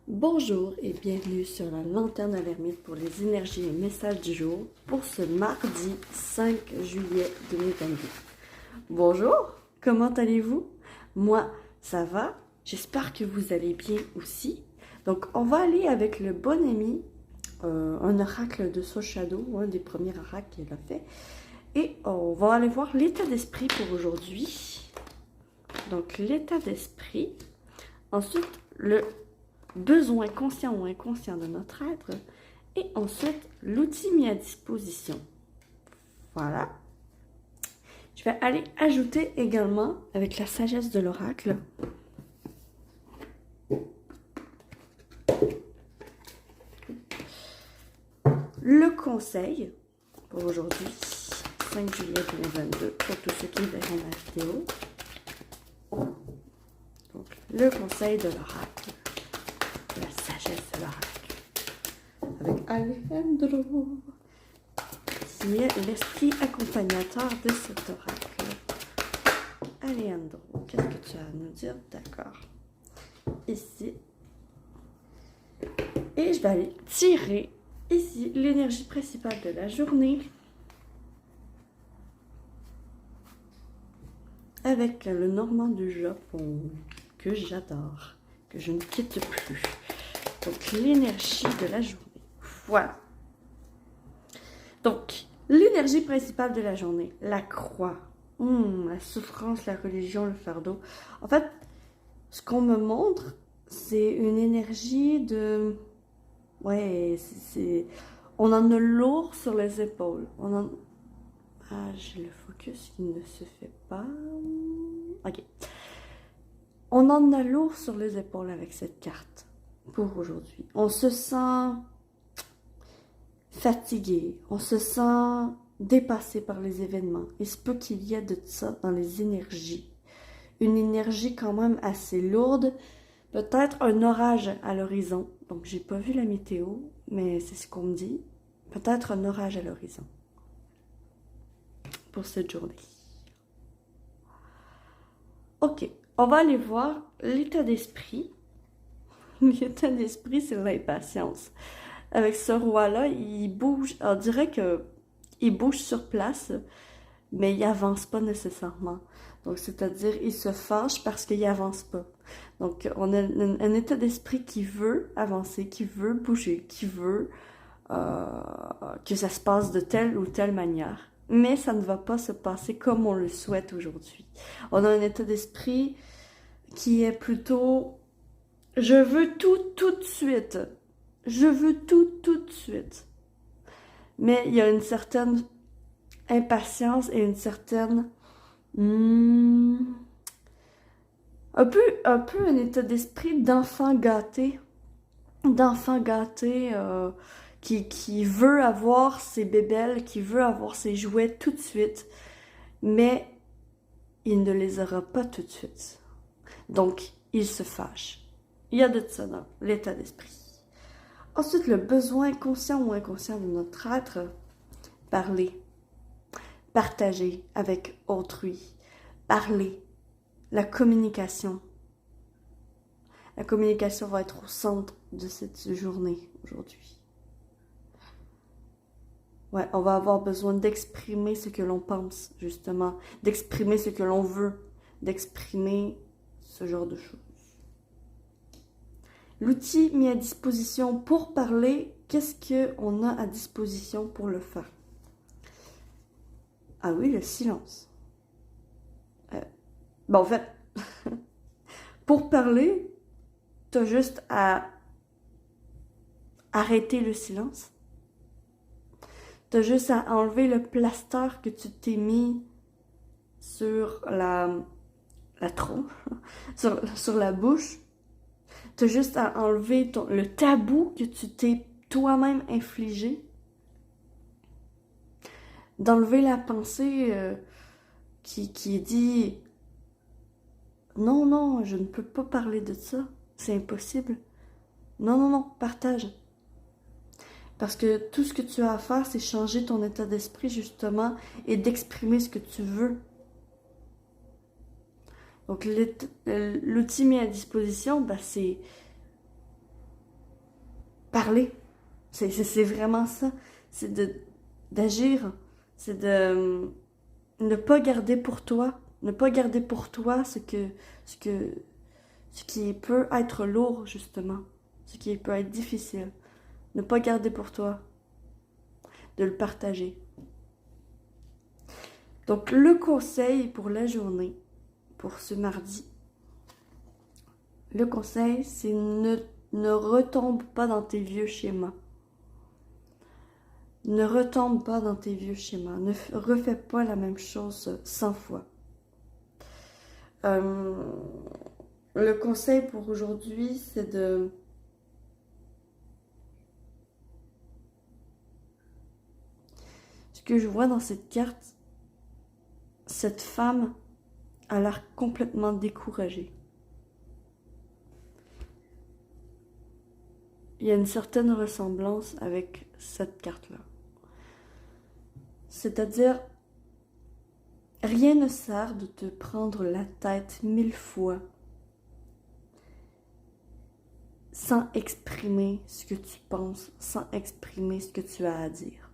Bonjour et bienvenue sur la lanterne à l'ermite pour les énergies et messages du jour pour ce mardi 5 juillet 2022. Bonjour, comment allez-vous? Moi, ça va, j'espère que vous allez bien aussi. Donc, on va aller avec le bon ami, un oracle de Soul Shadow, un des premiers oracles qu'il a fait. Et on va aller voir l'état d'esprit pour aujourd'hui. Donc, l'état d'esprit. Ensuite, le besoin conscient ou inconscient de notre être, et ensuite l'outil mis à disposition. Voilà. Je vais aller ajouter également, avec la sagesse de l'oracle, le conseil pour aujourd'hui, 5 juillet 2022, pour tous ceux qui verront la vidéo. Donc, le conseil de l'oracle. La sagesse de l'oracle avec Alejandro, qui est l'esprit accompagnateur de cet oracle. Alejandro, qu'est-ce que tu as à nous dire? D'accord. Ici. Et je vais aller tirer ici l'énergie principale de la journée avec le Normand du Japon que j'adore, que je ne quitte plus. Donc, l'énergie de la journée. Voilà. Donc, l'énergie principale de la journée. La croix. La souffrance, la religion, le fardeau. En fait, ce qu'on me montre, c'est une énergie de... Ouais, on en a lourd sur les épaules. Ah, j'ai le focus qui ne se fait pas. Ok. On en a lourd sur les épaules avec cette carte. Pour aujourd'hui. On se sent fatigué, on se sent dépassé par les événements. Il se peut qu'il y ait de ça dans les énergies. Une énergie quand même assez lourde, peut-être un orage à l'horizon. Donc j'ai pas vu la météo, mais c'est ce qu'on me dit. Peut-être un orage à l'horizon pour cette journée. Ok, on va aller voir l'état d'esprit. L'état d'esprit, c'est l'impatience. Avec ce roi-là, il bouge, on dirait qu'il bouge sur place, mais il avance pas nécessairement. Donc, c'est-à-dire, il se fâche parce qu'il avance pas. Donc, on a un état d'esprit qui veut avancer, qui veut bouger, qui veut que ça se passe de telle ou telle manière. Mais ça ne va pas se passer comme on le souhaite aujourd'hui. On a un état d'esprit qui est plutôt... Je veux tout de suite. Je veux tout de suite. Mais il y a une certaine impatience et une certaine... un peu un état d'esprit d'enfant gâté. D'enfant gâté qui veut avoir ses bébelles, qui veut avoir ses jouets tout de suite. Mais il ne les aura pas tout de suite. Donc, il se fâche. Il y a de ça dans l'état d'esprit. Ensuite, le besoin conscient ou inconscient de notre être, parler, partager avec autrui, parler, la communication. La communication va être au centre de cette journée aujourd'hui. Ouais, on va avoir besoin d'exprimer ce que l'on pense, justement, d'exprimer ce que l'on veut, d'exprimer ce genre de choses. L'outil mis à disposition pour parler, qu'est-ce qu'on a à disposition pour le faire? Ah oui, le silence. En fait, pour parler, t'as juste à arrêter le silence. T'as juste à enlever le plaster que tu t'es mis sur la tronche, sur la bouche. T'as juste à enlever le tabou que tu t'es toi-même infligé. D'enlever la pensée qui dit « Non, non, je ne peux pas parler de ça. C'est impossible. Non, non, non, partage. » Parce que tout ce que tu as à faire, c'est changer ton état d'esprit, justement, et d'exprimer ce que tu veux. Donc, l'outil mis à disposition, c'est parler. C'est vraiment ça. C'est d'agir. C'est de ne pas garder pour toi. Ne pas garder pour toi ce qui peut être lourd, justement. Ce qui peut être difficile. Ne pas garder pour toi. De le partager. Donc, le conseil pour la journée, pour ce mardi, le conseil, c'est ne retombe pas dans tes vieux schémas. Ne retombe pas dans tes vieux schémas. Ne refais pas la même chose 100 fois. Le conseil pour aujourd'hui, c'est de... Ce que je vois dans cette carte, cette femme a l'air complètement découragée. Il y a une certaine ressemblance avec cette carte-là. C'est-à-dire, rien ne sert de te prendre la tête 1000 fois sans exprimer ce que tu penses, sans exprimer ce que tu as à dire.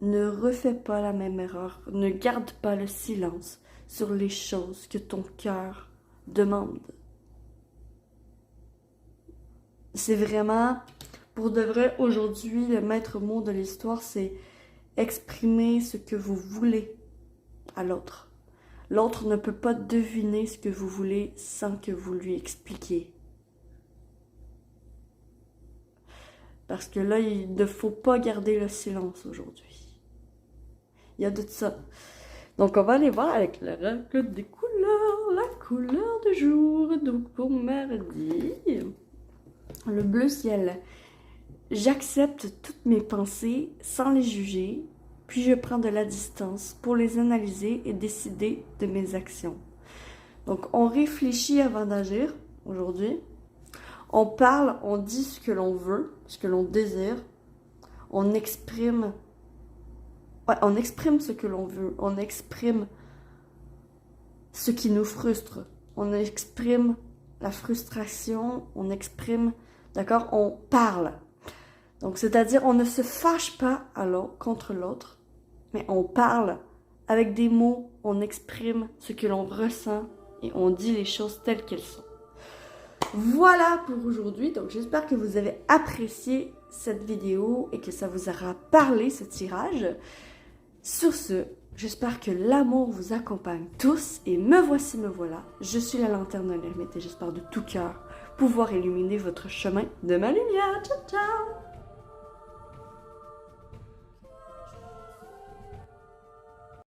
Ne refais pas la même erreur, ne garde pas le silence sur les choses que ton cœur demande. C'est vraiment, pour de vrai, aujourd'hui, le maître mot de l'histoire, c'est exprimer ce que vous voulez à l'autre. L'autre ne peut pas deviner ce que vous voulez sans que vous lui expliquiez. Parce que là, il ne faut pas garder le silence aujourd'hui. Il y a de ça. Donc, on va aller voir avec la règle des couleurs, la couleur du jour. Donc, pour mardi, le bleu ciel. J'accepte toutes mes pensées sans les juger, puis je prends de la distance pour les analyser et décider de mes actions. Donc, on réfléchit avant d'agir aujourd'hui. On parle, on dit ce que l'on veut, ce que l'on désire. On exprime ce que l'on veut. On exprime ce qui nous frustre. On exprime la frustration. On exprime, d'accord? On parle. Donc, c'est-à-dire, on ne se fâche pas contre l'autre, mais on parle avec des mots. On exprime ce que l'on ressent et on dit les choses telles qu'elles sont. Voilà pour aujourd'hui, donc j'espère que vous avez apprécié cette vidéo et que ça vous aura parlé, ce tirage. Sur ce, j'espère que l'amour vous accompagne tous et me voici, me voilà. Je suis la lanterne de l'ermite et j'espère de tout cœur pouvoir illuminer votre chemin de ma lumière. Ciao, ciao!